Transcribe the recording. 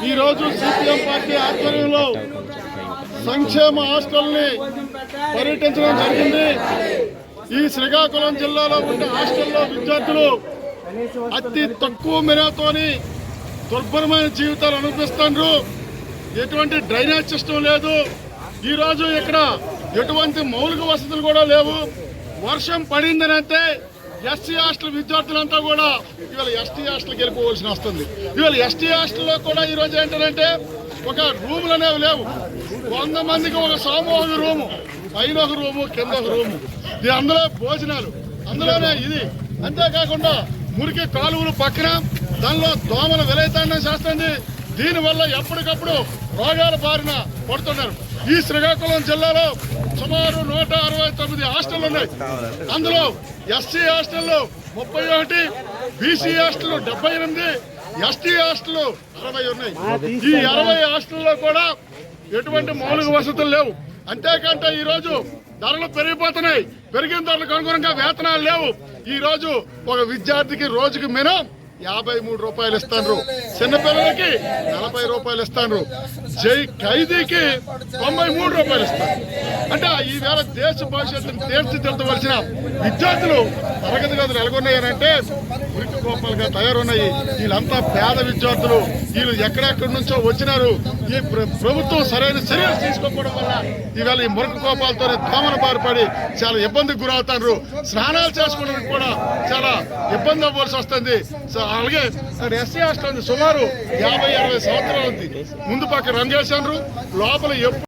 ఈరోజు CPM party ఆధ్వర్యంలో సంక్షేమ హాస్టల్ని పర్యటించడం జరిగింది. ఈ శ్రీకాకుళం జిల్లాలో ఉండే హాస్టల్లో విద్యార్థులు అతి తక్కువ మేరతోని దుర్భరమైన జీవితాలు అనుభవిస్తున్నారు. ఎటువంటి డ్రైనేజ్ సిస్టమ్ లేదు. ఈరోజు ఇక్కడ ఎటువంటి మౌలిక వసతులు కూడా లేవు. వర్షం పడిందని అంటే ఎస్సీ హాస్టల్ విద్యార్థులంతా కూడా ఇవాళ ఎస్టీ హాస్టల్కి వెళ్ళిపోవాల్సి వస్తుంది. ఇవాళ ఎస్టీ హాస్టల్లో కూడా ఈరోజు ఏంటంటే ఒక రూములు అనేవి లేవు. 100 మందికి ఒక సామూహిక రూము, పైన ఒక రూము, కింద ఒక రూము. ఇది అందులో భోజనాలు, అందులోనే ఇది. అంతేకాకుండా మురికి కాలువలు పక్కన దానిలో దోమలు విలైతాండం చేస్తుంది. దీనివల్ల ఎప్పటికప్పుడు రోగాల బారిన పడుతున్నారు. ఈ శ్రీకాకుళం జిల్లాలో సుమారు 169 హాస్టళ్లు ఉన్నాయి. అందులో ఎస్సీ హాస్టళ్లు 31, బీసీ హాస్టళ్లు 78, ఎస్టీ హాస్టళ్లు 60 ఉన్నాయి. ఈ 60 హాస్టల్లో కూడా ఎటువంటి మౌలిక వసతులు లేవు. అంతేకంటే ఈరోజు ధరలు పెరిగిపోతున్నాయి. పెరిగిన ధరలకు అనుగుణంగా వేతనాలు లేవు. ఈ రోజు ఒక విద్యార్థికి రోజుకి మినిమం 53 రూపాయలు ఇస్తాను, చిన్నపిల్లలకి 40 రూపాయలు ఇస్తాను, జై ఖైదీకి 93 రూపాయలు ఇస్తాను. అంటే ఈవేళ దేశ భవిష్యత్తును తీర్చిదిద్దవలసిన విద్యార్థులు తరగతి గదులు ఎలాగున్నాయనంటే మురికి కోపాలుగా తయారున్నాయి. వీళ్ళంతా పేద విద్యార్థులు. వీళ్ళు ఎక్కడెక్కడి నుంచో వచ్చినారు. ఈ ప్రభుత్వం సరైన చర్యలు తీసుకోకపోవడం వల్ల ఈవేళ ఈ మురికి కోపాలతోనే దోమల బారిపడి చాలా ఇబ్బందికి గురవుతారు. స్నానాలు చేసుకోవడానికి కూడా చాలా ఇబ్బంది అవ్వాల్సి వస్తుంది. అలాగే ఎస్సీ హాస్టల్ సుమారు 50-60 సంవత్సరాలు ఉంది. ముందు పక్క రంగేశారు, లోపల